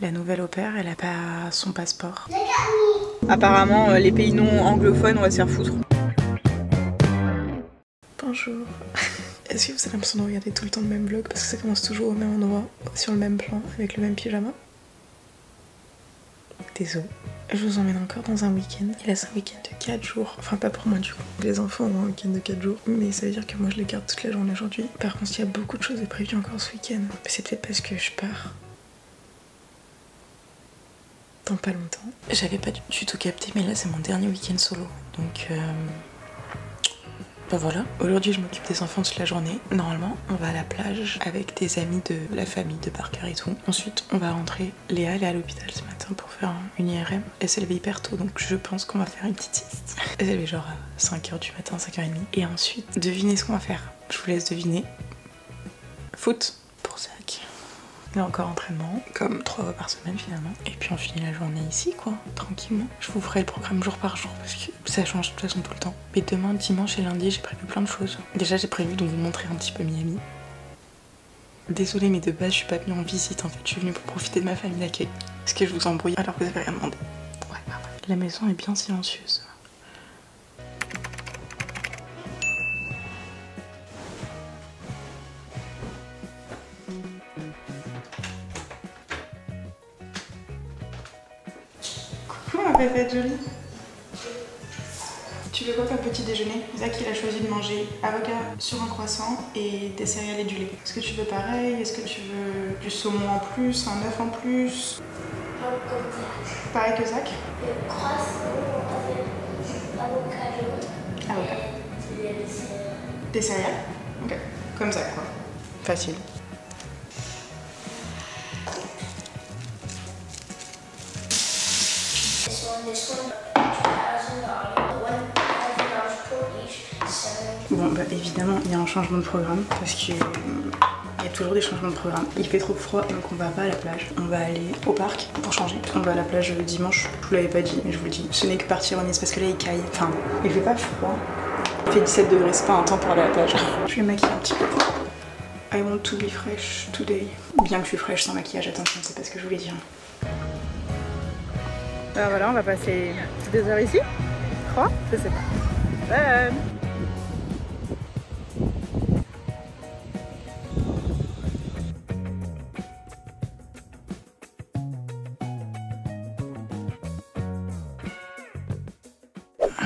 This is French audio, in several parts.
La nouvelle au pair, elle a pas son passeport. Apparemment, les pays non anglophones, on va se faire foutre. Bonjour. Est-ce que vous avez l'impression de regarder tout le temps le même vlog parce que ça commence toujours au même endroit, sur le même plan, avec le même pyjama? Désolé. Je vous emmène encore dans un week-end. Il reste un week-end de 4 jours. Enfin, pas pour moi du coup. Les enfants ont un week-end de 4 jours. Mais ça veut dire que moi je les garde toute la journée aujourd'hui. Par contre, il y a beaucoup de choses de prévues encore ce week-end. C'est peut-être parce que je pars dans pas longtemps. J'avais pas du tout capté, mais là c'est mon dernier week-end solo. Donc bah voilà. Aujourd'hui je m'occupe des enfants toute la journée. Normalement on va à la plage avec des amis de la famille de Parker et tout. Ensuite on va rentrer. Léa elle est à l'hôpital ce matin pour faire une IRM. Elle s'est levée hyper tôt donc je pense qu'on va faire une petite sieste. Elle s'est levée genre à 5h du matin, 5h30. Et ensuite devinez ce qu'on va faire. Je vous laisse deviner. Foot pour Zach. Il y a encore entraînement, comme 3 fois par semaine finalement. Et puis on finit la journée ici quoi, tranquillement. Je vous ferai le programme jour par jour parce que ça change de toute façon tout le temps. Mais demain, dimanche et lundi, j'ai prévu plein de choses. Déjà j'ai prévu de vous montrer un petit peu Miami. Désolée mais de base je suis pas venue en visite en fait, je suis venue pour profiter de ma famille d'accueil. Est-ce que je vous embrouille alors que vous avez rien demandé? Ouais, bah ouais. La maison est bien silencieuse. Comment ma bébête jolie? Tu veux quoi comme petit déjeuner? Zach il a choisi de manger avocat sur un croissant et des céréales et du lait. Est-ce que tu veux pareil? Est-ce que tu veux du saumon en plus? Un œuf en plus? Pareil que Zach? Le croissant avec avocado. Avocat. Des céréales? Ok. Comme ça quoi. Facile. Bon bah évidemment il y a un changement de programme parce que il y a toujours des changements de programme. Il fait trop froid donc on va pas à la plage. On va aller au parc pour changer. On va à la plage dimanche. Je vous l'avais pas dit mais je vous le dis. Ce n'est que partir en Nice parce que là il caille. Enfin il fait pas froid. Il fait 17 degrés, c'est pas un temps pour aller à la plage. Je vais me maquiller un petit peu. I want to be fresh today. Bien que je suis fraîche sans maquillage, attention c'est pas ce que je voulais dire. Alors voilà on va passer 2 heures ici. 3, je sais pas.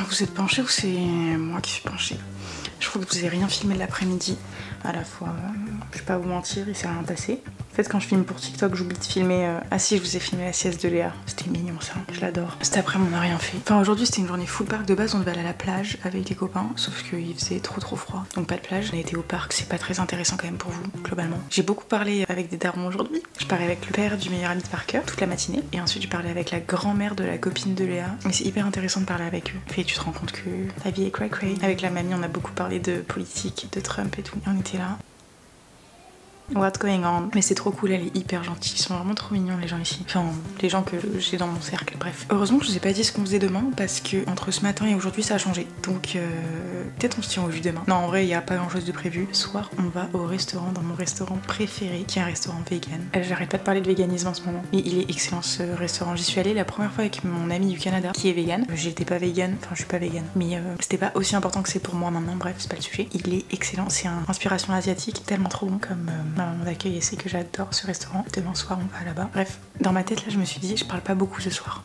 Vous êtes penché ou c'est moi qui suis penchée? Je crois que vous avez rien filmé de l'après-midi. À la fois, je vais pas vous mentir, il s'est rien passé. En fait, quand je filme pour TikTok, j'oublie de filmer. Ah si, je vous ai filmé la sieste de Léa. C'était mignon ça, je l'adore. Cet après-midi, on n'a rien fait. Enfin, aujourd'hui, c'était une journée full parc. De base, on devait aller à la plage avec les copains, sauf qu'il faisait trop froid. Donc, pas de plage. On a été au parc, c'est pas très intéressant quand même pour vous, globalement. J'ai beaucoup parlé avec des darons aujourd'hui. Je parlais avec le père du meilleur ami de Parker toute la matinée. Et ensuite, je parlais avec la grand-mère de la copine de Léa. Mais c'est hyper intéressant de parler avec eux. Et tu te rends compte que la vie est cray-cray. Avec la mamie, on a beaucoup parlé de politique, de Trump et tout. Et on était là. What's going on? Mais c'est trop cool, elle est hyper gentille. Ils sont vraiment trop mignons les gens ici. Enfin, les gens que j'ai dans mon cercle, bref. Heureusement que je vous ai pas dit ce qu'on faisait demain parce que entre ce matin et aujourd'hui ça a changé. Donc peut-être on se tient au jus demain. Non, en vrai, il y a pas grand chose de prévu. Ce soir, on va au restaurant, dans mon restaurant préféré, qui est un restaurant vegan. J'arrête pas de parler de véganisme en ce moment. Mais il est excellent ce restaurant. J'y suis allée la première fois avec mon ami du Canada qui est vegan. J'étais pas vegan, enfin je suis pas vegan. Mais c'était pas aussi important que c'est pour moi maintenant, bref, c'est pas le sujet. Il est excellent, c'est une inspiration asiatique, tellement trop bon comme maman d'accueil et c'est que j'adore ce restaurant. Demain soir on va là-bas. Bref, dans ma tête là je me suis dit je parle pas beaucoup ce soir.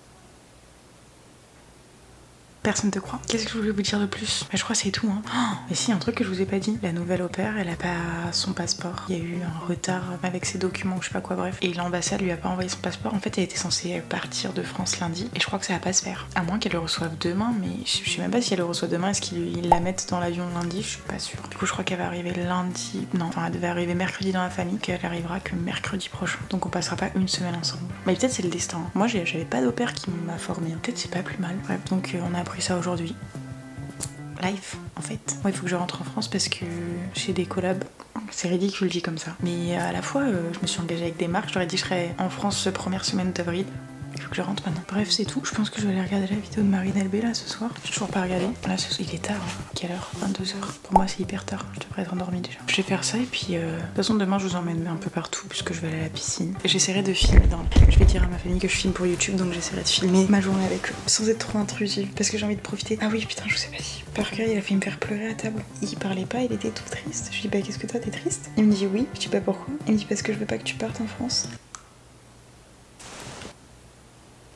Personne te croit. Qu'est-ce que je voulais vous dire de plus? Mais je crois que c'est tout hein. Oh, mais si, un truc que je vous ai pas dit. La nouvelle au pair, elle a pas son passeport. Il y a eu un retard avec ses documents ou je sais pas quoi, bref. Et l'ambassade lui a pas envoyé son passeport. En fait, elle était censée partir de France lundi. Et je crois que ça va pas se faire. À moins qu'elle le reçoive demain, mais je sais même pas si elle le reçoit demain. Est-ce qu'ils la mettent dans l'avion lundi? Je suis pas sûre. Du coup, je crois qu'elle va arriver lundi. Non, enfin, elle devait arriver mercredi dans la famille, qu'elle arrivera que mercredi prochain. Donc on passera pas une semaine ensemble. Mais peut-être c'est le destin. Moi, j'avais pas d'au-pair qui m'a formée. Peut-être c'est pas plus mal. Bref, donc on a appris ça aujourd'hui. Life en fait. Moi il faut que je rentre en France parce que j'ai des collabs. C'est ridicule, je le dis comme ça. Mais à la fois, je me suis engagée avec des marques. Je leur ai dit que je serais en France première semaine d'avril. Il faut que je rentre maintenant. Bref, c'est tout. Je pense que je vais aller regarder la vidéo de Marine LB là ce soir. J'ai toujours pas regardé. Là, il est tard. Hein. Quelle heure? 22h. Pour moi, c'est hyper tard. Je devrais être endormie déjà. Je vais faire ça et puis de toute façon, demain, je vous emmène un peu partout puisque je vais aller à la piscine. J'essaierai de filmer dans. Je vais dire à ma famille que je filme pour YouTube, donc j'essaierai de filmer ma journée avec eux sans être trop intrusive parce que j'ai envie de profiter. Ah oui, putain, je vous ai pas dit. Parker, il a fait me faire pleurer à table. Il parlait pas, il était tout triste. Je lui dis bah qu'est-ce que toi, t'es triste? Il me dit oui. Je dis pas pourquoi. Il me dit parce que je veux pas que tu partes en France.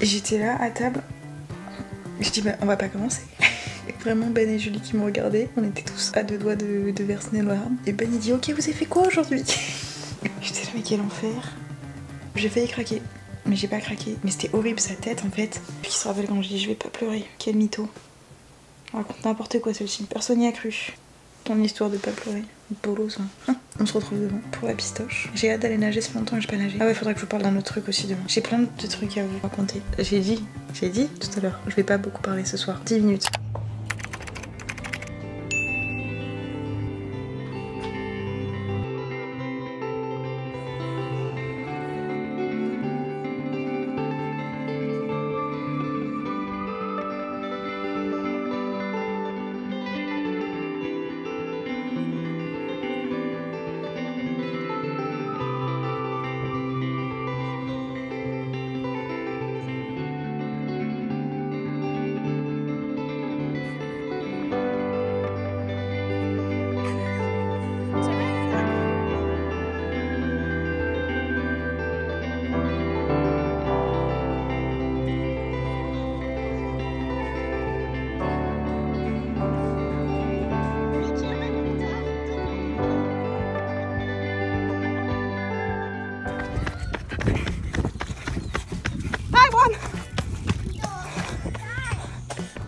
J'étais là à table. Je dis bah on va pas commencer. Vraiment Ben et Julie qui me regardaient. On était tous à deux doigts de verser nos larmes. Et Ben il dit ok vous avez fait quoi aujourd'hui? J'étais là mais quel enfer. J'ai failli craquer. Mais j'ai pas craqué. Mais c'était horrible sa tête en fait. Puis il se rappelle quand je dis je vais pas pleurer. Quel mytho. On raconte n'importe quoi celle-ci. Personne n'y a cru. Ton histoire de pas pleurer. Bolos, hein. On se retrouve demain pour la pistoche. J'ai hâte d'aller nager, ça fait longtemps que j'ai pas nagé. Ah ouais, faudra que je vous parle d'un autre truc aussi demain. J'ai plein de trucs à vous raconter. J'ai dit tout à l'heure. Je vais pas beaucoup parler ce soir. 10 minutes.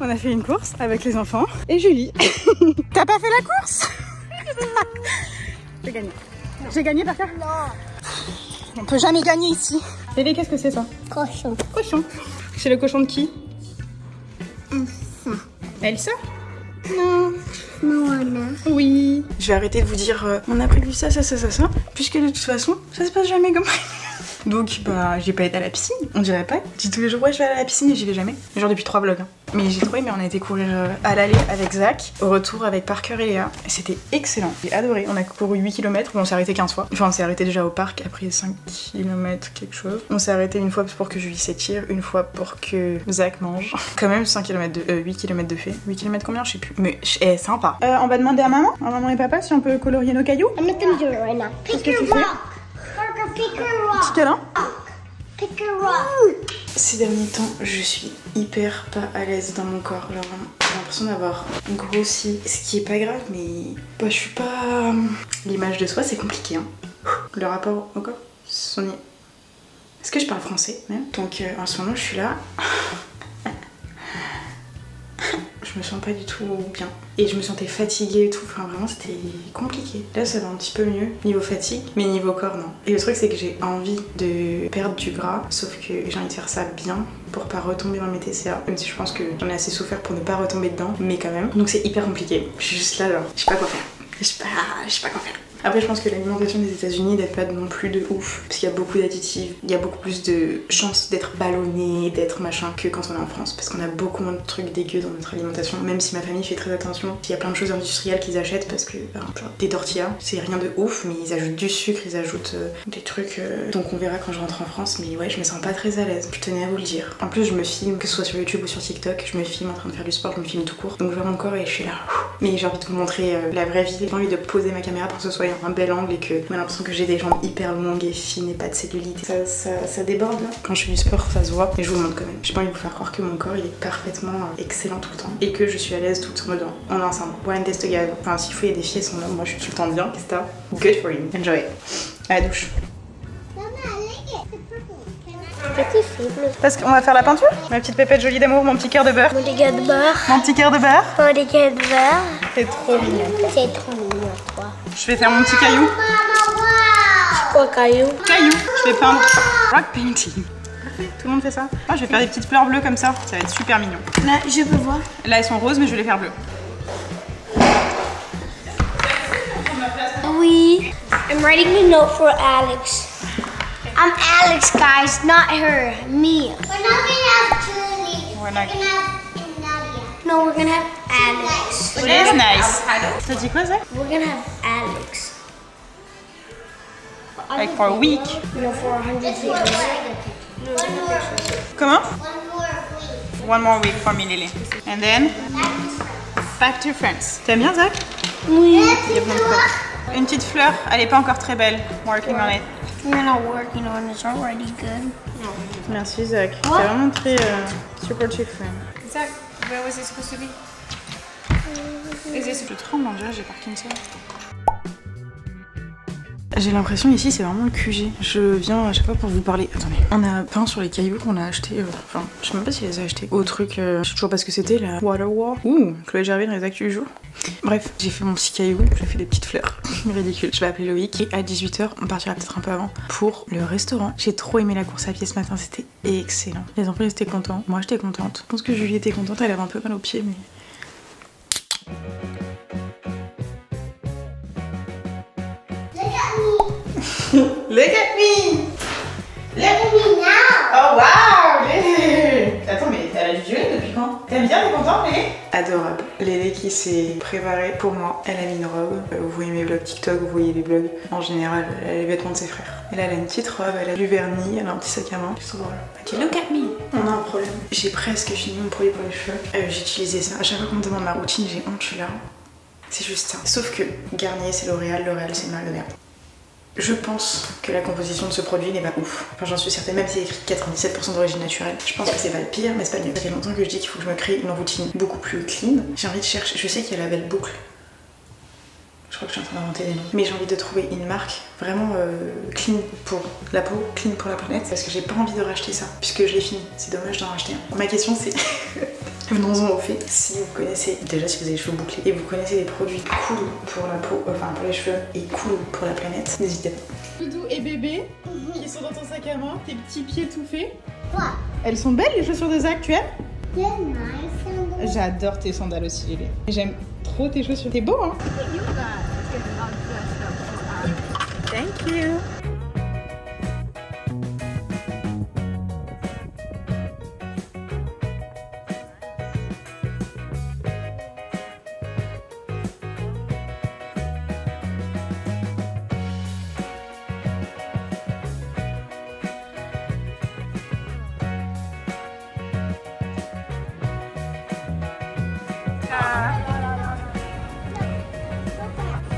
On a fait une course avec les enfants et Julie. T'as pas fait la course? J'ai gagné. J'ai gagné par cœur? Non. On peut jamais gagner ici. Bébé, qu'est-ce que c'est ça? Cochon. Cochon. C'est le cochon de qui? Elsa? Non. Moana. Oui. Je vais arrêter de vous dire on a prévu ça, puisque de toute façon, ça se passe jamais comme prévu. Donc bah j'ai pas été à la piscine, on dirait pas. Je dis tous les jours ouais je vais à la piscine et j'y vais jamais. Genre depuis 3 vlogs. Hein. Mais j'ai trop aimé, on a été courir à l'aller avec Zach, au retour avec Parker et Léa. C'était excellent, j'ai adoré. On a couru 8 km, on s'est arrêté 15 fois. Enfin on s'est arrêté déjà au parc après 5 km quelque chose. On s'est arrêté une fois pour que Julie s'étire, une fois pour que Zach mange. Quand même 8 km de fait. 8 km combien je sais plus. Mais sympa. On va demander à maman et papa si on peut colorier nos cailloux. I'm not gonna do it right now. Pick your rock. Parker, pick your rock. Petit câlin. Pick your rock. Ces derniers temps, je suis hyper pas à l'aise dans mon corps. Genre, j'ai l'impression d'avoir grossi. Ce qui est pas grave, mais bah, je suis pas. L'image de soi, c'est compliqué. Hein. Le rapport au corps, est-ce que je parle français même? Donc en ce moment, je suis là. Je me sens pas du tout bien. Et je me sentais fatiguée et tout. Enfin, vraiment, c'était compliqué. Là, ça va un petit peu mieux niveau fatigue, mais niveau corps, non. Et le truc, c'est que j'ai envie de perdre du gras, sauf que j'ai envie de faire ça bien pour pas retomber dans mes TCA. Même si je pense que j'en ai assez souffert pour ne pas retomber dedans, mais quand même. Donc, c'est hyper compliqué. Je suis juste là, genre, je sais pas quoi faire. Je sais pas quoi faire. Après, je pense que l'alimentation des États-Unis n'aide pas non plus de ouf, parce qu'il y a beaucoup d'additifs, il y a beaucoup plus de chances d'être ballonné, d'être machin que quand on est en France, parce qu'on a beaucoup moins de trucs dégueux dans notre alimentation. Même si ma famille fait très attention, il y a plein de choses industrielles qu'ils achètent parce que genre, des tortillas, c'est rien de ouf, mais ils ajoutent du sucre, ils ajoutent des trucs. Donc on verra quand je rentre en France, mais ouais, je me sens pas très à l'aise. Je tenais à vous le dire. En plus, je me filme, que ce soit sur YouTube ou sur TikTok, je me filme en train de faire du sport, je me filme tout court. Donc je vois mon corps et je suis là. Mais j'ai envie de vous montrer la vraie vie. J'ai envie de poser ma caméra pour que ce soit un bel angle et que j'ai l'impression que j'ai des jambes hyper longues et fines et pas de cellulite. Ça déborde là. Quand je fais du sport, ça se voit. Et je vous le montre quand même. J'ai pas envie de vous faire croire que mon corps il est parfaitement excellent tout le temps et que je suis à l'aise tout en dedans. On est ensemble. Blind test together. Enfin, s'il faut, il y a des filles, elles sont là. Moi, je suis tout le temps bien. Qu'est-ce que t'as? Good for you. Enjoy. À la douche. Petit film. Parce qu'on va faire la peinture. Ma petite pépette jolie d'amour, mon petit cœur de beurre. Mon dégât de beurre. Mon petit cœur de beurre. Mon dégât de beurre. C'est trop mignon. C'est trop mignon, toi. Je vais faire mon petit caillou. Quoi, caillou? Caillou. Je vais peindre. Rock painting. Parfait. Tout le monde fait ça. Moi, je vais faire des petites fleurs bleues comme ça. Ça va être super mignon. Là, je peux voir. Là, elles sont roses, mais je vais les faire bleues. Oui. I'm writing a note for Alex. I'm Alex, guys, not her, me. We're not gonna have Julie. We're not gonna have Nadia. No, we're gonna have Alex. It is nice. T'as dit quoi, Zach? We're gonna have Alex. Like for a week. No, for 100 years. Comment? 1 more week. One more week for me, Lily. And then back to France. T'aimes bien, Zach? Oui. Il y a plein de fleurs. Une petite fleur, elle est pas encore très belle. Working on it. We're not working on it. It's already good. Merci, Zach. C'est vraiment très supportive friend. Zach, where was it supposed to be? Je tremble, on dirait j'ai Parkinson. J'ai l'impression ici c'est vraiment le QG. Je viens à chaque fois pour vous parler. Attendez, on a peint sur les cailloux qu'on a acheté. Enfin, je sais même pas si les a achetés. Au truc, je sais toujours pas ce que c'était, la Water War. Ouh, Chloé Gervais dans les actus du jour. Bref, j'ai fait mon petit caillou, j'ai fait des petites fleurs. Ridicule. Je vais appeler Loïc et à 18 h, on partira peut-être un peu avant pour le restaurant. J'ai trop aimé la course à pied ce matin, c'était excellent. Les enfants ils étaient contents, moi j'étais contente. Je pense que Julie était contente, elle avait un peu mal aux pieds, mais. Look at me! Look at me now. Oh wow! Lélé! Attends, mais elle a du duel depuis quand? T'aimes bien, t'es contente, Lélé? Adorable. Lélé qui s'est préparée pour moi. Elle a mis une robe. Vous voyez mes vlogs TikTok, vous voyez les vlogs. En général, elle a les vêtements de ses frères. Et là, elle a une petite robe, elle a du vernis, elle a un petit sac à main. C'est trop drôle. Elle dit look at me! On a un problème. J'ai presque fini mon produit pour les cheveux. J'ai utilisé ça. À chaque fois qu'on me demande ma routine, j'ai honte, je suis là. C'est juste ça. Sauf que Garnier, c'est L'Oréal, c'est une marque de merde. Je pense que la composition de ce produit n'est pas ouf. Enfin, j'en suis certaine, même si c'est écrit 97% d'origine naturelle. Je pense que c'est pas le pire, mais c'est pas le mieux. Ça fait longtemps que je dis qu'il faut que je me crée une routine beaucoup plus clean. J'ai envie de chercher. Je sais qu'il y a la belle boucle. Je crois que je suis en train d'inventer des noms. Mais j'ai envie de trouver une marque vraiment clean pour la peau, clean pour la planète. Parce que j'ai pas envie de racheter ça, puisque je l'ai fini. C'est dommage d'en racheter un. Ma question c'est. Venons-en au fait, si vous connaissez, déjà si vous avez les cheveux bouclés et vous connaissez des produits cool pour la peau, enfin pour les cheveux et cool pour la planète, n'hésitez pas. Doudou et bébé qui sont dans ton sac à main, tes petits pieds tout faits. What? Elles sont belles les chaussures de Zach, tu aimes? They're nice. J'adore tes sandales aussi, Lélé. J'aime trop tes chaussures. T'es beau, hein? Thank you.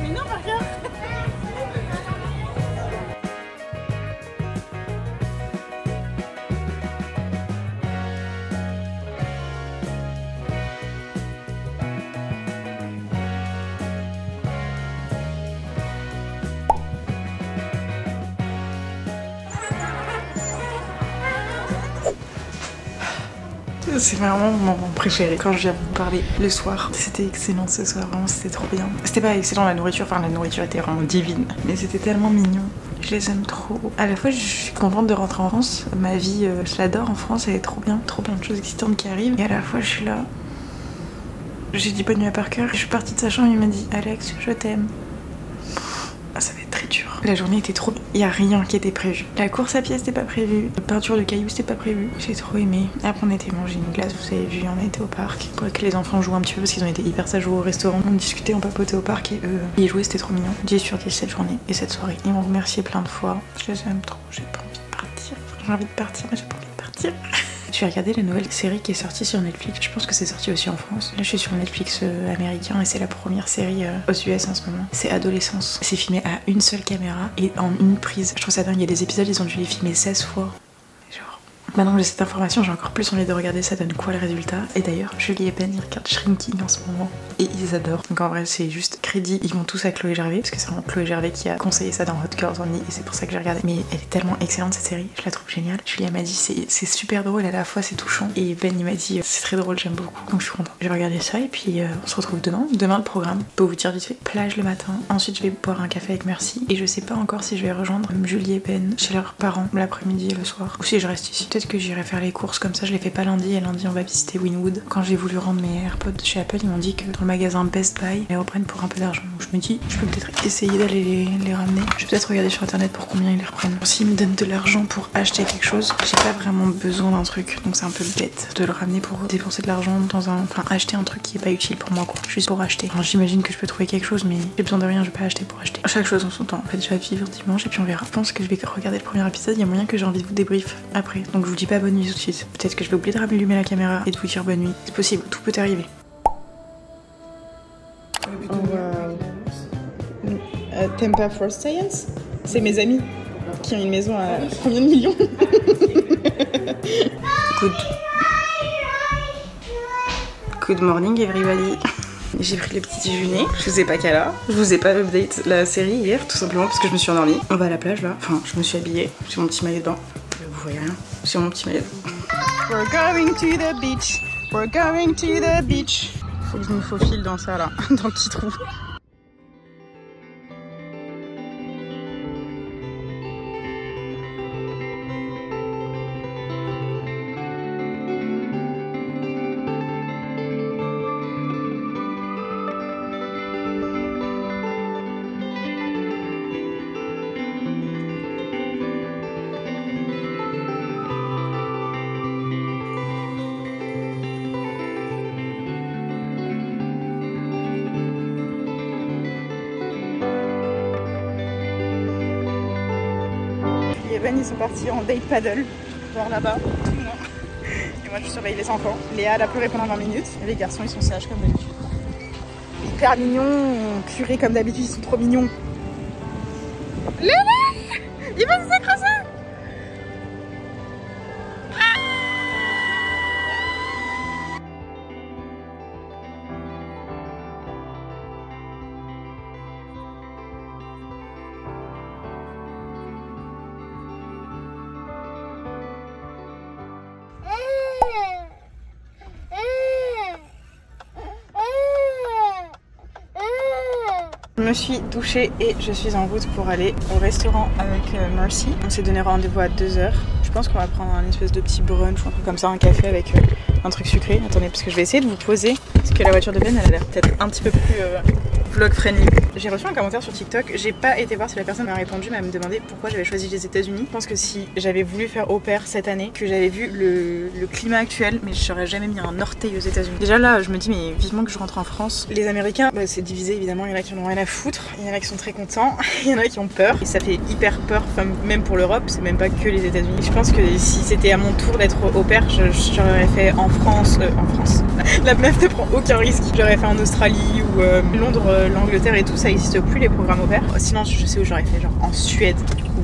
Mais non, regarde. C'est vraiment mon moment préféré quand je viens vous parler le soir. C'était excellent ce soir, vraiment c'était trop bien. C'était pas excellent la nourriture, enfin la nourriture était vraiment divine, mais c'était tellement mignon. Je les aime trop. À la fois je suis contente de rentrer en France, ma vie je l'adore en France, elle est trop bien, trop plein de choses excitantes qui arrivent. Et à la fois je suis là, j'ai dit bonne nuit à Parker, je suis partie de sa chambre, il m'a dit Alex je t'aime. Ah, ça va être très dur. La journée était trop bien. Il n'y a rien qui était prévu. La course à pied c'était pas prévu. La peinture de cailloux c'était pas prévu. J'ai trop aimé. Après on était mangé une glace, vous avez vu, on était au parc. Pour que les enfants jouent un petit peu parce qu'ils ont été hyper sages au restaurant. On discutait, on papotait au parc et eux, ils jouaient, c'était trop mignon. 10 sur 10 cette journée et cette soirée. Ils m'ont remercié plein de fois. Je les aime trop, j'ai pas envie de partir. J'ai envie de partir mais j'ai pas envie de partir. J'ai regardé la nouvelle série qui est sortie sur Netflix. Je pense que c'est sorti aussi en France. Là, je suis sur Netflix américain et c'est la première série aux US en ce moment. C'est Adolescence. C'est filmé à une seule caméra et en une prise. Je trouve ça dingue. Il y a des épisodes, ils ont dû les filmer 16 fois. Genre. Maintenant que j'ai cette information, j'ai encore plus envie de regarder ça donne quoi le résultat. Et d'ailleurs, Julie et Ben, ils regardent Shrinking en ce moment. Et ils adorent. Donc en vrai, c'est juste crédit. Ils vont tous à Chloé Gervais. Parce que c'est vraiment Chloé Gervais qui a conseillé ça dans Hot Girls Only. Et c'est pour ça que j'ai regardé. Mais elle est tellement excellente cette série. Je la trouve géniale. Julie m'a dit c'est super drôle. À la fois c'est touchant. Et Ben il m'a dit c'est très drôle, j'aime beaucoup. Donc je suis contente. Je vais regarder ça. Et puis on se retrouve demain. Demain le programme. Pour vous dire vite fait. Plage le matin. Ensuite je vais boire un café avec Merci. Et je sais pas encore si je vais rejoindre Julie et Ben chez leurs parents l'après-midi et le soir. Ou si je reste ici. Peut-être peut-être que j'irai faire les courses comme ça, je les fais pas lundi et lundi on va visiter Wynwood. Quand j'ai voulu rendre mes AirPods chez Apple, ils m'ont dit que dans le magasin Best Buy, ils les reprennent pour un peu d'argent. Donc je me dis, je peux peut-être essayer d'aller les ramener. Je vais peut-être regarder sur internet pour combien ils les reprennent. S'ils me donnent de l'argent pour acheter quelque chose, j'ai pas vraiment besoin d'un truc, donc c'est un peu bête de le ramener pour dépenser de l'argent dans un... Enfin, acheter un truc qui est pas utile pour moi quoi, juste pour acheter. Alors j'imagine que je peux trouver quelque chose, mais j'ai besoin de rien, je vais pas acheter pour acheter. Chaque chose en son temps. En fait, je vais vivre dimanche et puis on verra. Je pense que je vais regarder le premier épisode, il y a moyen que j'ai envie de vous débrief après. Donc je vous dis pas bonne nuit tout de suite. Peut-être que je vais oublier de rallumer la caméra et de vous dire bonne nuit. C'est possible, tout peut arriver. Oh, wow. Tempa Frost Science, c'est mes amis qui ont une maison à combien de millions? Good morning everybody. J'ai pris le petit déjeuner, je vous ai pas qu'à là. Je vous ai pas update la série hier, tout simplement parce que je me suis endormie. On va à la plage là, enfin je me suis habillée, c'est mon petit maillot de bain. Vous voyez rien, c'est mon petit maillot de bain. We're going to the beach, we're going to the beach. Faut que je me faufile dans ça là, dans le petit trou. Ben, ils sont partis en date paddle, genre là-bas, et moi je surveille les enfants. Léa elle a pleuré pendant 20 minutes, et les garçons ils sont sages comme d'habitude. Hyper mignons, purés comme d'habitude, ils sont trop mignons. Léa, il va nous écraser. Je me suis douchée et je suis en route pour aller au restaurant avec Mercy. On s'est donné rendez-vous à 2h. Je pense qu'on va prendre un espèce de petit brunch ou un truc comme ça, un café avec un truc sucré. Attendez, parce que je vais essayer de vous poser, parce que la voiture de Ben elle a l'air peut-être un petit peu plus vlog friendly. J'ai reçu un commentaire sur TikTok, j'ai pas été voir si la personne m'a répondu, mais elle me demandait pourquoi j'avais choisi les États-Unis. Je pense que si j'avais voulu faire au pair cette année, que j'avais vu le climat actuel, mais je n'aurais jamais mis un orteil aux États-Unis. Déjà là, je me dis, mais vivement que je rentre en France. Les Américains, bah, c'est divisé évidemment, il y en a qui en ont rien à foutre, il y en a qui sont très contents, il y en a qui ont peur, et ça fait hyper peur, enfin, même pour l'Europe, c'est même pas que les États-Unis. Je pense que si c'était à mon tour d'être au pair, j'aurais fait en France. La meuf ne prend aucun risque. J'aurais fait en Australie ou Londres, l'Angleterre et tout, ça n'existe plus les programmes au pair. Sinon, je sais où j'aurais fait, genre en Suède ou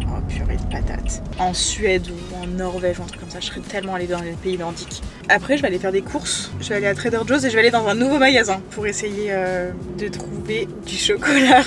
oh purée de patates. En Suède ou en Norvège ou un truc comme ça, je serais tellement allée dans les pays nordiques. Après, je vais aller faire des courses. Je vais aller à Trader Joe's et je vais aller dans un nouveau magasin pour essayer de trouver du chocolat.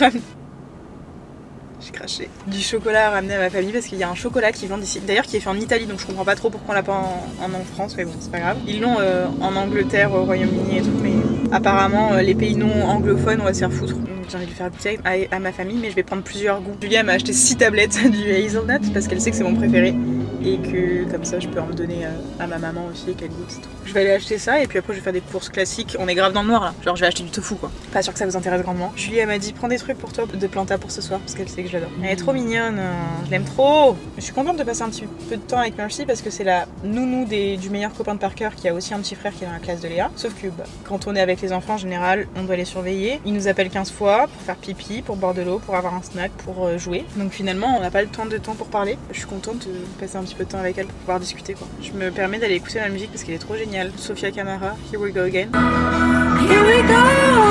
J'ai craché. Du chocolat à ramener à ma famille parce qu'il y a un chocolat qui vend ici. D'ailleurs qui est fait en Italie, donc je comprends pas trop pourquoi on l'a pas en France, mais bon c'est pas grave. Ils l'ont en Angleterre, au Royaume-Uni et tout, mais apparemment les pays non anglophones on va se faire foutre. Donc j'ai envie de faire goûter à ma famille, mais je vais prendre plusieurs goûts. Julia m'a acheté 6 tablettes du hazelnut parce qu'elle sait que c'est mon préféré. Et que comme ça je peux en me donner à ma maman aussi et qu'elle goûte et tout. Je vais aller acheter ça et puis après je vais faire des courses classiques. On est grave dans le noir là, genre je vais acheter du tofu quoi. Pas sûr que ça vous intéresse grandement. Julie elle m'a dit prends des trucs pour toi de planta pour ce soir parce qu'elle sait que je l'adore. Elle est trop mignonne, je l'aime trop. Je suis contente de passer un petit peu de temps avec Mercy parce que c'est la nounou du meilleur copain de Parker qui a aussi un petit frère qui est dans la classe de Léa. Sauf que bah, quand on est avec les enfants en général on doit les surveiller. Ils nous appellent 15 fois pour faire pipi, pour boire de l'eau, pour avoir un snack, pour jouer. Donc finalement on n'a pas le temps pour parler. Je suis contente de passer un petit peu de temps avec elle pour pouvoir discuter quoi. Je me permets d'aller écouter la musique parce qu'elle est trop géniale. Sofia Kamara, Here We Go Again. Here we go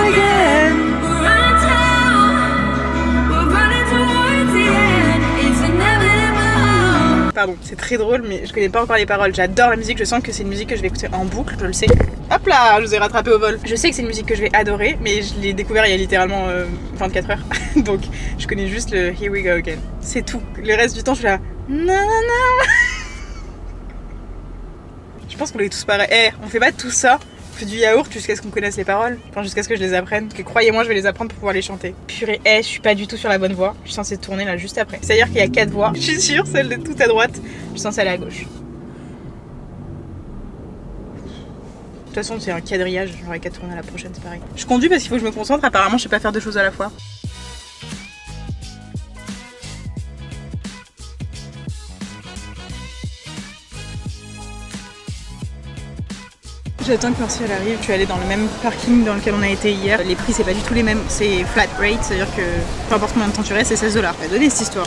again. We're running town. We're running towards the end. It's inevitable. Pardon, c'est très drôle mais je connais pas encore les paroles. J'adore la musique, je sens que c'est une musique que je vais écouter en boucle, je le sais. Hop là, je vous ai rattrapé au vol. Je sais que c'est une musique que je vais adorer, mais je l'ai découvert il y a littéralement 24 heures. Donc je connais juste le Here We Go Again. C'est tout. Le reste du temps je suis là. Non. Je pense qu'on est tous pareils. On fait pas tout ça. On fait du yaourt jusqu'à ce qu'on connaisse les paroles. Enfin, jusqu'à ce que je les apprenne. Parce que croyez-moi, je vais les apprendre pour pouvoir les chanter. Purée, je suis pas du tout sur la bonne voie. Je suis censée tourner là juste après. C'est-à-dire qu'il y a 4 voies. Je suis sûre, celle de tout à droite. Je suis censée aller à gauche. façon, c'est un quadrillage, j'aurais qu'à tourner à la prochaine, c'est pareil. Je conduis parce qu'il faut que je me concentre, apparemment, je sais pas faire deux choses à la fois. J'attends que Mercy elle arrive, je suis allée dans le même parking dans lequel on a été hier. Les prix c'est pas du tout les mêmes, c'est flat rate, c'est à dire que peu importe combien de temps tu restes, c'est 16 $. Elle a donné cette histoire.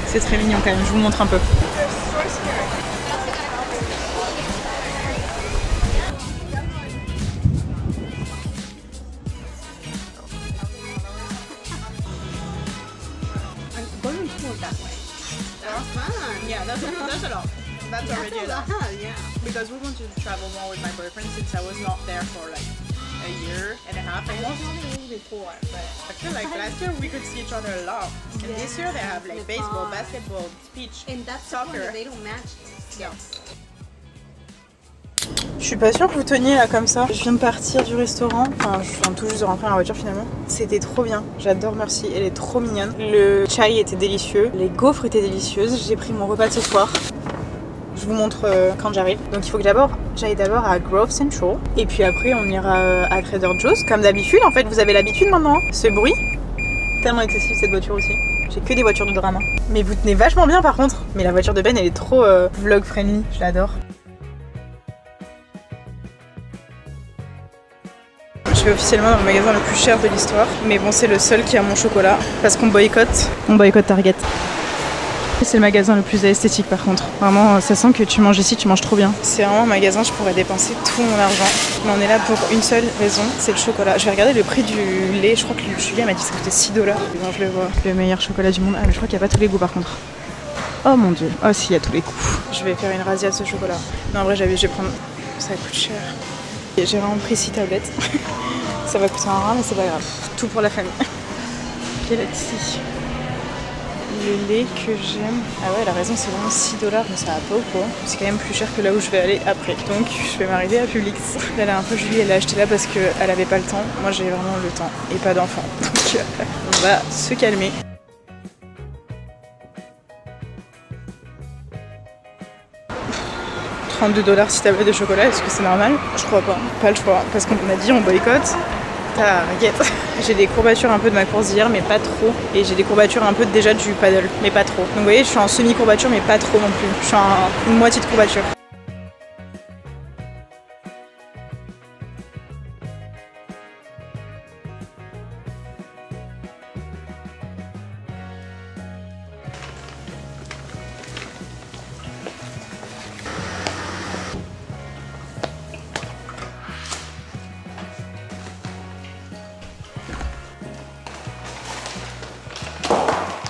C'est très mignon quand même, je vous montre un peu. That's already enough. Yeah. Because we want to travel more with my boyfriend since I was not there for like a year and a half. I was not there before, but I feel like last year we could see each other a lot. And this year they have like baseball, basketball, speech, and that's soccer. They don't match. Yeah. Je suis pas sûre que vous teniez là comme ça. Je viens de partir du restaurant, enfin je viens tout juste de rentrer dans la voiture finalement. C'était trop bien, j'adore Mercy, elle est trop mignonne. Le chai était délicieux, les gaufres étaient délicieuses. J'ai pris mon repas de ce soir. Je vous montre quand j'arrive. Donc il faut que j'aille d'abord à Grove Central. Et puis après on ira à Trader Joe's. Comme d'habitude en fait, vous avez l'habitude maintenant. Ce bruit, tellement excessif cette voiture aussi. J'ai que des voitures de drama. Mais vous tenez vachement bien par contre. Mais la voiture de Ben elle est trop vlog friendly, je l'adore. Je vais officiellement dans le magasin le plus cher de l'histoire. Mais bon c'est le seul qui a mon chocolat. Parce qu'on boycotte. On boycotte Target. C'est le magasin le plus esthétique par contre. Vraiment, ça sent que tu manges ici, tu manges trop bien. C'est vraiment un magasin, je pourrais dépenser tout mon argent. Mais on est là pour une seule raison, c'est le chocolat. Je vais regarder le prix du lait. Je crois que Julia m'a dit que ça coûtait 6 $. Bon, je le vois. Le meilleur chocolat du monde. Ah, mais je crois qu'il n'y a pas tous les goûts par contre. Oh mon dieu. Oh si, il y a tous les goûts. Je vais faire une razzia de ce chocolat. Non, en vrai, je vais prendre. Ça coûte cher. J'ai vraiment pris 6 tablettes. Ça va coûter un rat, mais c'est pas grave. Tout pour la famille. Ok, là-dessus. Le lait que j'aime. Ah ouais, elle a raison, c'est vraiment 6 $, mais ça va pas ou quoi. C'est quand même plus cher que là où je vais aller après. Donc je vais m'arriver à Publix. La dernière fois, Julie, elle l'a acheté là parce qu'elle avait pas le temps. Moi, j'ai vraiment le temps et pas d'enfant. Donc on va se calmer. $32 6 tablettes de chocolat, est-ce que c'est normal? Je crois pas. Pas le choix. Parce qu'on a dit on boycotte. Target. J'ai des courbatures un peu de ma course d'hier mais pas trop. Et j'ai des courbatures un peu déjà du paddle mais pas trop. Donc vous voyez je suis en semi-courbature mais pas trop non plus. Je suis en une moitié de courbature.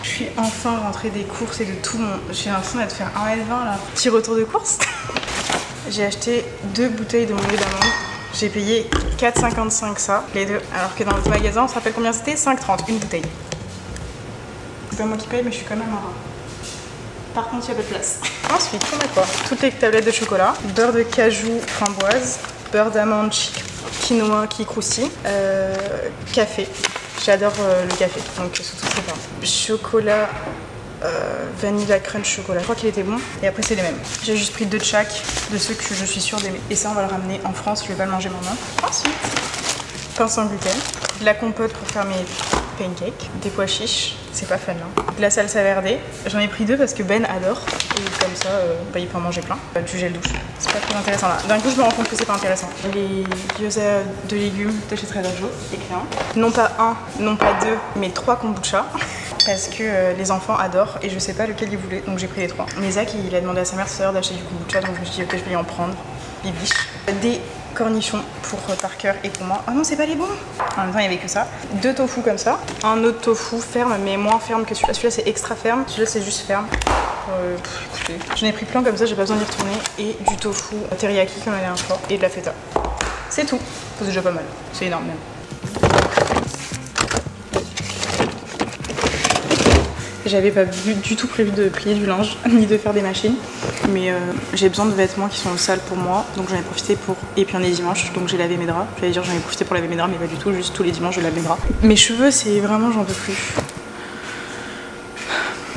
Je suis enfin rentrée des courses et de tout mon... J'ai l'impression d'être faire 1,20 m là. Petit retour de course. J'ai acheté 2 bouteilles de mon lait d'amande. J'ai payé 4,55 ça, les deux. Alors que dans notre magasin, on se rappelle combien c'était? 5,30 une bouteille. C'est pas moi qui paye, mais je suis quand même un rat. Par contre, il y a pas de place. Ensuite, on a quoi? Toutes les tablettes de chocolat, beurre de cajou framboise, beurre d'amande quinoa qui croustille, café. J'adore le café, donc sous toutes ses formes. Chocolat, vanilla crunch chocolat. Je crois qu'il était bon. Et après, c'est les mêmes. J'ai juste pris 2 de chaque, de ceux que je suis sûre d'aimer. Et ça, on va le ramener en France. Je vais pas le manger maintenant. Ensuite, pain sans gluten, de la compote pour faire mes pancakes, des pois chiches. C'est pas fun, hein. De la salsa verde. J'en ai pris 2 parce que Ben adore. Et comme ça, il peut en manger plein. Du gel douche. C'est pas très intéressant là. D'un coup, je me rends compte que c'est pas intéressant. Les gyoza de légumes de chez Trader Joe's, écrit. Non pas 1, non pas 2, mais 3 kombucha. Parce que les enfants adorent et je sais pas lequel ils voulaient, donc j'ai pris les 3. Mais Zach, il a demandé à sa mère tout à l'heure d'acheter du kombucha, donc je me suis dit ok, je vais y en prendre. Bibiche. Des cornichons pour Parker et pour moi. Oh non, c'est pas les bons. En même temps, il y avait que ça. 2 tofu comme ça. Un autre tofu ferme, mais moins ferme que celui-là. Celui-là, c'est extra ferme. Celui-là, c'est juste ferme. Écoutez, j'en ai pris plein comme ça, j'ai pas besoin d'y retourner. Et du tofu teriyaki comme la dernière fois. Et de la feta. C'est tout. C'est déjà pas mal. C'est énorme même. J'avais pas du tout prévu de plier du linge, ni de faire des machines. Mais j'ai besoin de vêtements qui sont sales pour moi, donc j'en ai profité pour... Et puis on est dimanche, donc j'ai lavé mes draps. J'allais dire j'en ai profité pour laver mes draps, mais pas du tout, juste tous les dimanches je lave mes draps. Mes cheveux, c'est vraiment, j'en peux plus.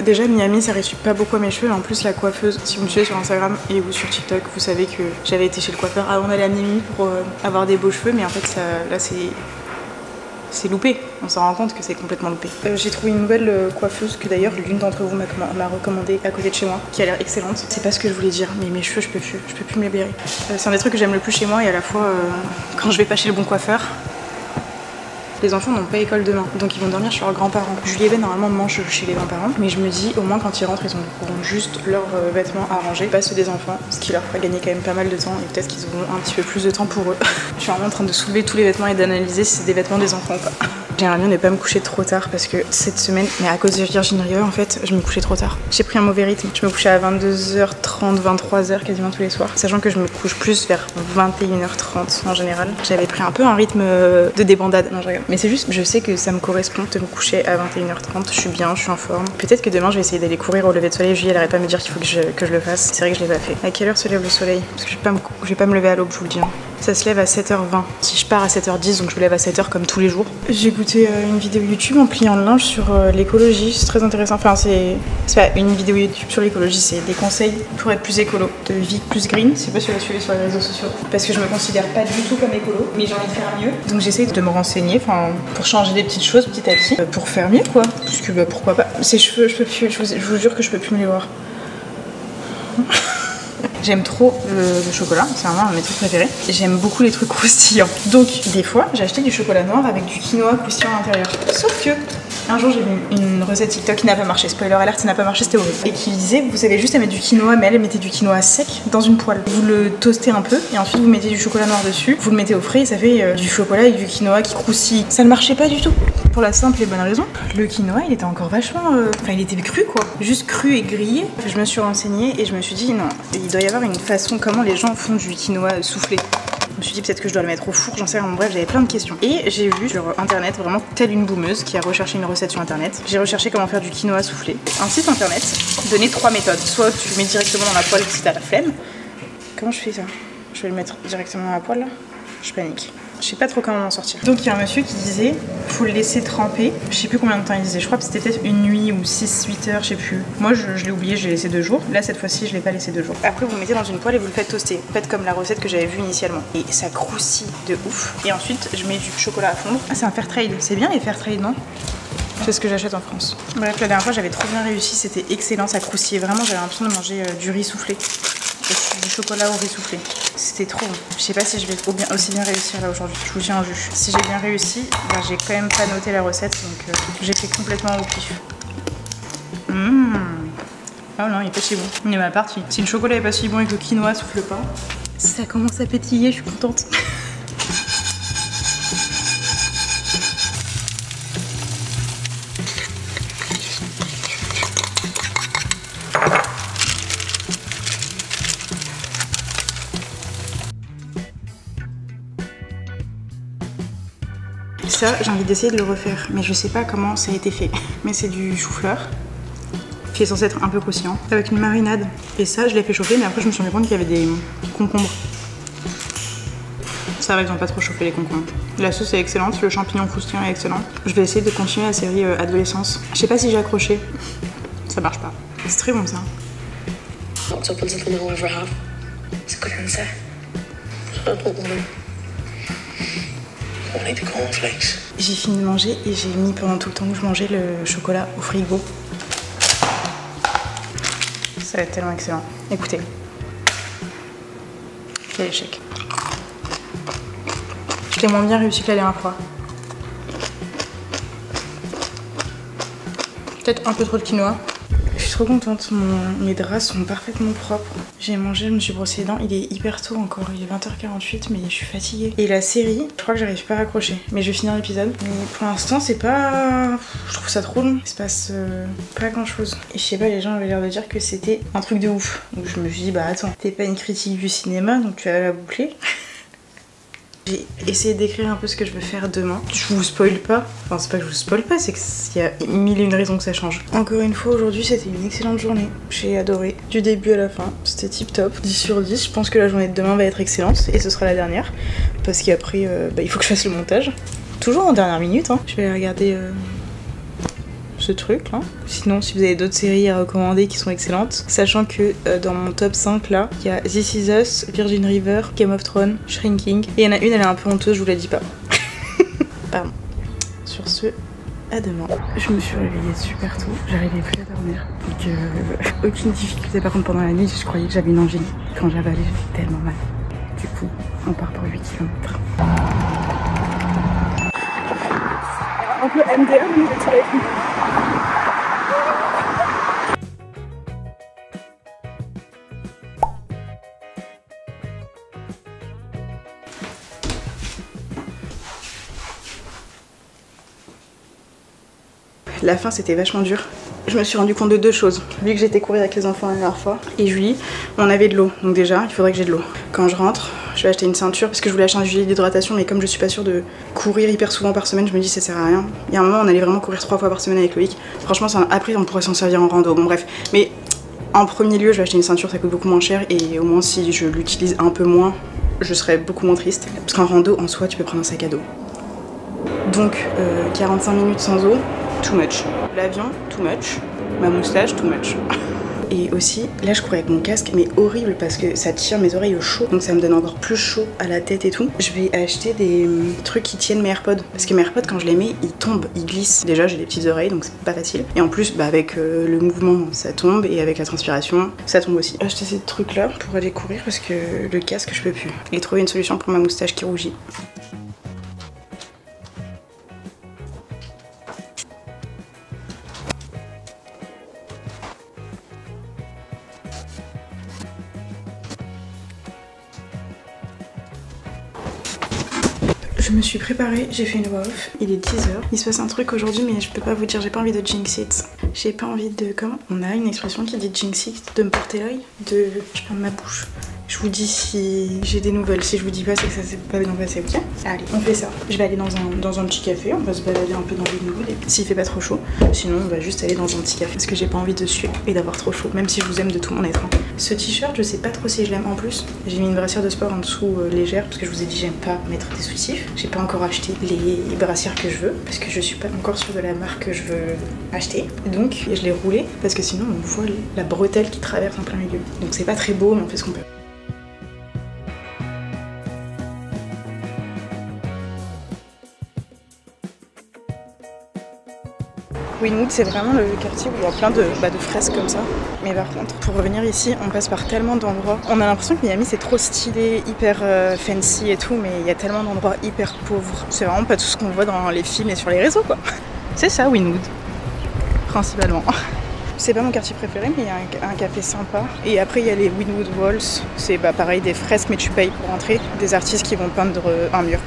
Déjà Miami ça réussit pas beaucoup à mes cheveux, en plus la coiffeuse, si vous me suivez sur Instagram et ou sur TikTok, vous savez que j'avais été chez le coiffeur avant d'aller à Miami pour avoir des beaux cheveux, mais en fait ça, là c'est loupé, on s'en rend compte que c'est complètement loupé. J'ai trouvé une nouvelle coiffeuse que d'ailleurs l'une d'entre vous m'a recommandé à côté de chez moi, qui a l'air excellente. C'est pas ce que je voulais dire, mais mes cheveux je peux plus me les blairer. C'est un des trucs que j'aime le plus chez moi et à la fois quand je vais pas chez le bon coiffeur, les enfants n'ont pas école demain, donc ils vont dormir chez leurs grands-parents. Julie et Ben normalement mangent chez les grands-parents, mais je me dis au moins quand ils rentrent, ils auront juste leurs vêtements à ranger, pas ceux des enfants, ce qui leur fera gagner quand même pas mal de temps et peut-être qu'ils auront un petit peu plus de temps pour eux. Je suis vraiment en train de soulever tous les vêtements et d'analyser si c'est des vêtements des enfants ou pas. J'aimerais bien ne pas me coucher trop tard parce que cette semaine, mais à cause de Virgin River en fait, je me couchais trop tard. J'ai pris un mauvais rythme. Je me couchais à 22h30, 23h quasiment tous les soirs. Sachant que je me couche plus vers 21h30 en général. J'avais pris un peu un rythme de débandade. Non, je rigole. Mais c'est juste, je sais que ça me correspond de me coucher à 21h30. Je suis bien, je suis en forme. Peut-être que demain je vais essayer d'aller courir au lever de soleil. Julie elle arrête pas de me dire qu'il faut que je le fasse. C'est vrai que je l'ai pas fait. À quelle heure se lève le soleil? Parce que je vais pas me lever à l'aube, je vous le dis. Ça se lève à 7h20. Si je pars à 7h10, donc je me lève à 7h comme tous les jours. J'ai écouté une vidéo YouTube en pliant le linge sur l'écologie, c'est très intéressant. Enfin, c'est pas une vidéo YouTube sur l'écologie, c'est des conseils pour être plus écolo, de vie plus green. C'est pas si vous la suivez sur les réseaux sociaux, parce que je me considère pas du tout comme écolo, mais j'ai envie de faire mieux. Donc j'essaie de me renseigner, enfin, pour changer des petites choses petit à petit, pour faire mieux quoi. Parce que pourquoi pas. Ces cheveux, je vous jure que je peux plus me les voir. J'aime trop le chocolat, c'est vraiment un de mes trucs préférés. J'aime beaucoup les trucs croustillants. Donc des fois, j'ai acheté du chocolat noir avec du quinoa croustillant à l'intérieur. Sauf que un jour j'ai vu une recette TikTok qui n'a pas marché. Spoiler alert, ça n'a pas marché, c'était horrible. Et qui disait, vous avez juste à mettre du quinoa, mais elle mettait du quinoa sec dans une poêle. Vous le toastez un peu et ensuite vous mettez du chocolat noir dessus. Vous le mettez au frais et ça fait du chocolat avec du quinoa qui croustille. Ça ne marchait pas du tout. Pour la simple et bonne raison, le quinoa il était encore vachement... Enfin il était cru quoi. Juste cru et grillé. Je me suis renseignée et je me suis dit non, il doit y avoir une façon comment les gens font du quinoa soufflé. Je me suis dit peut-être que je dois le mettre au four, j'en sais rien, bref j'avais plein de questions. Et j'ai vu sur internet, vraiment telle une boumeuse qui a recherché une recette sur internet. J'ai recherché comment faire du quinoa soufflé. Un site internet donnait 3 méthodes. Soit tu le mets directement dans la poêle si t'as la flemme. Comment je fais ça? Je vais le mettre directement dans la poêle là? Je panique. Je sais pas trop comment m'en sortir. Donc il y a un monsieur qui disait faut le laisser tremper. Je sais plus combien de temps il disait. Je crois que c'était peut-être une nuit ou 6-8 heures, je sais plus. Moi je l'ai oublié, je l'ai laissé 2 jours. Là cette fois-ci je l'ai pas laissé 2 jours. Après vous le mettez dans une poêle et vous le faites toaster. Faites comme la recette que j'avais vue initialement. Et ça croustille de ouf. Et ensuite je mets du chocolat à fondre. Ah c'est un fair trade. C'est bien les fair trade non? C'est ce que j'achète en France. Bref la dernière fois j'avais trop bien réussi. C'était excellent. Ça croustillait vraiment. J'avais l'impression de manger du riz soufflé. Du chocolat au riz soufflé. C'était trop bon. Je sais pas si je vais aussi bien réussir là aujourd'hui. Je vous tiens en vue. Si j'ai bien réussi, bah, j'ai quand même pas noté la recette, donc j'ai fait complètement au pif. Oh non, il est pas si bon. Il est mal parti. Si le chocolat est pas si bon et que le quinoa souffle pas, ça commence à pétiller, je suis contente. Ça, j'ai envie d'essayer de le refaire, mais je sais pas comment ça a été fait. Mais c'est du chou-fleur, qui est censé être un peu croustillant, avec une marinade. Et ça, je l'ai fait chauffer, mais après je me suis rendu compte qu'il y avait des concombres. Ça va, ils ont pas trop chauffé les concombres. La sauce est excellente, le champignon croustillant est excellent. Je vais essayer de continuer la série Adolescence. Je sais pas si j'ai accroché. Ça marche pas. C'est très bon ça. J'ai fini de manger et j'ai mis pendant tout le temps que je mangeais le chocolat au frigo. Ça va être tellement excellent. Écoutez. Quel échec. Je l'ai moins bien réussi que la dernière fois. Peut-être un peu trop de quinoa. Je suis trop contente, mes draps sont parfaitement propres. J'ai mangé, je me suis brossé les dents, il est hyper tôt encore, il est 20h48 mais je suis fatiguée. Et la série, je crois que j'arrive pas à raccrocher, mais je vais finir l'épisode. Mais pour l'instant c'est pas... Je trouve ça trop long, il se passe pas grand chose. Et je sais pas, les gens avaient l'air de dire que c'était un truc de ouf. Donc je me suis dit bah attends, t'es pas une critique du cinéma donc tu vas la boucler. J'ai essayé d'écrire un peu ce que je veux faire demain. Je vous spoil pas. Enfin, c'est pas que je vous spoil pas, c'est qu'il y a 1001 raisons que ça change. Encore une fois, aujourd'hui, c'était une excellente journée. J'ai adoré. Du début à la fin, c'était tip top. 10 sur 10. Je pense que la journée de demain va être excellente et ce sera la dernière. Parce qu'après, il faut que je fasse le montage. Toujours en dernière minute, hein. Je vais aller regarder... Je ce truc là. Sinon si vous avez d'autres séries à recommander qui sont excellentes, sachant que dans mon top 5 là, il y a This Is Us, Virgin River, Game of Thrones, Shrinking, et il y en a une, elle est un peu honteuse, je vous la dis pas. Pardon. Sur ce, à demain. Je me suis réveillée super tôt, j'arrivais plus à dormir. Donc aucune difficulté par contre pendant la nuit, je croyais que j'avais une angine. Quand j'avalais, j'avais tellement mal. Du coup, on part pour 8 km. Un peu MDR, mais je vais être La fin c'était vachement dur. Je me suis rendu compte de deux choses. Vu que j'étais courir avec les enfants la dernière fois et Julie, on avait de l'eau. Donc déjà, il faudrait que j'ai de l'eau. Quand je rentre, je vais acheter une ceinture parce que je voulais acheter un gilet d'hydratation, mais comme je suis pas sûre de courir hyper souvent par semaine, je me dis ça sert à rien. Il y a un moment, on allait vraiment courir 3 fois par semaine avec Loïc. Franchement, après on pourrait s'en servir en rando. Bon bref, mais en premier lieu, je vais acheter une ceinture, ça coûte beaucoup moins cher et au moins si je l'utilise un peu moins, je serais beaucoup moins triste. Parce qu'en rando, en soi, tu peux prendre un sac à dos. Donc 45 minutes sans eau, too much. L'avion, too much. Ma moustache, too much. Et aussi, là je courais avec mon casque, mais horrible parce que ça tire mes oreilles au chaud, donc ça me donne encore plus chaud à la tête et tout. Je vais acheter des trucs qui tiennent mes AirPods, parce que mes AirPods quand je les mets, ils tombent, ils glissent. Déjà j'ai des petites oreilles, donc c'est pas facile. Et en plus, avec le mouvement, ça tombe, et avec la transpiration, ça tombe aussi. J'ai acheté ces trucs là pour aller courir parce que le casque je peux plus. Et trouver une solution pour ma moustache qui rougit. Je me suis préparée, j'ai fait une voix off, il est 10h. Il se passe un truc aujourd'hui mais je peux pas vous dire, j'ai pas envie de jinx it. J'ai pas envie de... Comment? On a une expression qui dit jinx it, de me porter l'œil, de... Je ferme ma bouche. Je vous dis si j'ai des nouvelles, si je vous dis pas c'est que ça s'est pas bien passé, ok? Allez, on fait ça. Je vais aller dans un petit café, on va se balader un peu dans les nouveaux, s'il fait pas trop chaud. Sinon on va juste aller dans un petit café parce que j'ai pas envie de suer et d'avoir trop chaud, même si je vous aime de tout mon être. Hein. Ce t-shirt, je sais pas trop si je l'aime en plus. J'ai mis une brassière de sport en dessous légère parce que je vous ai dit j'aime pas mettre des soutifs. J'ai pas encore acheté les brassières que je veux parce que je suis pas encore sûre de la marque que je veux acheter. Donc je l'ai roulé parce que sinon on voit la bretelle qui traverse en plein milieu. Donc c'est pas très beau mais on fait ce qu'on peut. Wynwood, c'est vraiment le quartier où il y a plein de fresques comme ça. Mais par contre, pour revenir ici, on passe par tellement d'endroits. On a l'impression que Miami c'est trop stylé, hyper fancy et tout, mais il y a tellement d'endroits hyper pauvres. C'est vraiment pas tout ce qu'on voit dans les films et sur les réseaux quoi. C'est ça Wynwood, principalement. C'est pas mon quartier préféré, mais il y a un café sympa. Et après il y a les Wynwood Walls, c'est pareil des fresques mais tu payes pour entrer. Des artistes qui vont peindre un mur.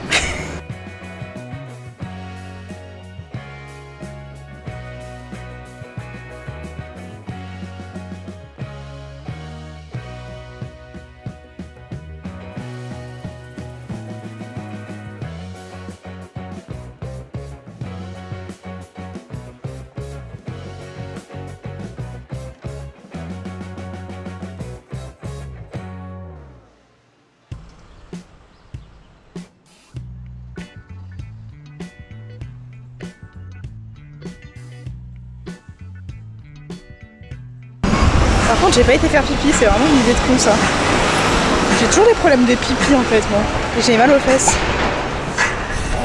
Par contre j'ai pas été faire pipi, c'est vraiment une idée de con ça. J'ai toujours des problèmes de pipi en fait moi. J'ai mal aux fesses.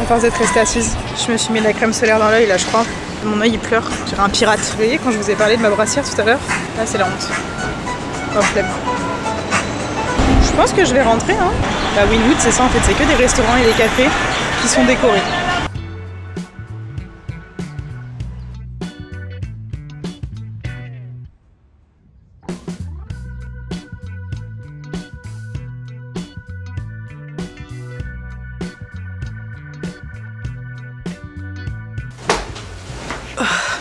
À force d'être restée assise. Je me suis mis de la crème solaire dans l'œil là je crois. Mon œil il pleure, j'ai un pirate. Vous voyez quand je vous ai parlé de ma brassière tout à l'heure? Là c'est la honte. Oh flemme. Je pense que je vais rentrer hein. Bah Wynwood c'est ça en fait, c'est que des restaurants et des cafés qui sont décorés.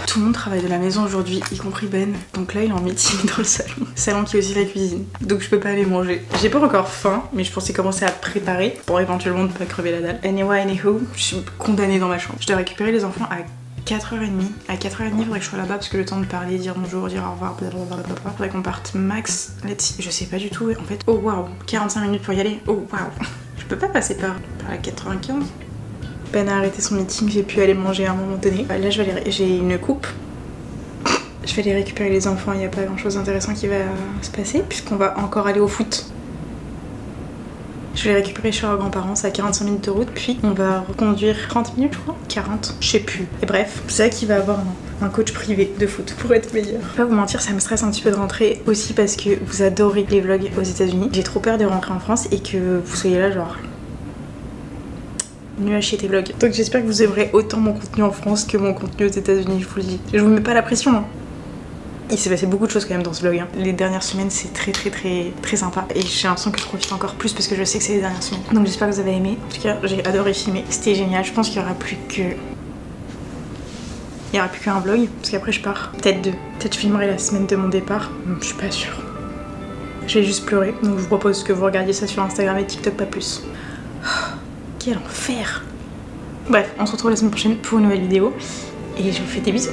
Tout le monde travaille de la maison aujourd'hui, y compris Ben. Donc là, il est en meeting dans le salon. Salon qui est aussi la cuisine. Donc je peux pas aller manger. J'ai pas encore faim, mais je pensais commencer à préparer pour éventuellement ne pas crever la dalle. Anyway, anyhow, je suis condamnée dans ma chambre. Je dois récupérer les enfants à 4h30. À 4h30, il faudrait que je sois là-bas parce que le temps de parler, dire bonjour, dire au revoir, blablabla. Faudrait qu'on parte max. Je sais pas du tout. En fait, oh waouh, 45 minutes pour y aller. Oh waouh. Je peux pas passer par la 95. Ben a arrêté son meeting, j'ai pu aller manger à un moment donné. Là j'ai une coupe Je vais aller récupérer les enfants, il n'y a pas grand chose d'intéressant qui va se passer puisqu'on va encore aller au foot. Je vais les récupérer chez leurs grands-parents, c'est à 45 minutes de route, puis on va reconduire 30 minutes je crois, 40, je sais plus. Et bref, c'est ça qui va avoir un coach privé de foot pour être meilleur. Je vais pas vous mentir, ça me stresse un petit peu de rentrer aussi parce que vous adorez les vlogs aux États-Unis. J'ai trop peur de rentrer en France et que vous soyez là genre nul à chier tes vlogs. Donc j'espère que vous aimerez autant mon contenu en France que mon contenu aux États-Unis, je vous le dis. Je vous mets pas la pression hein. Il s'est passé beaucoup de choses quand même dans ce vlog hein. Les dernières semaines c'est très sympa et j'ai l'impression que je profite encore plus parce que je sais que c'est les dernières semaines. Donc j'espère que vous avez aimé. En tout cas j'ai adoré filmer, c'était génial. Je pense qu'il y aura plus que... Il y aura plus qu'un vlog parce qu'après je pars. Peut-être deux. Peut-être je filmerai la semaine de mon départ. Je suis pas sûre. Je vais juste pleurer. Donc je vous propose que vous regardiez ça sur Instagram et TikTok, pas plus. Oh, quel enfer. Bref, on se retrouve la semaine prochaine pour une nouvelle vidéo. Et je vous fais des bisous.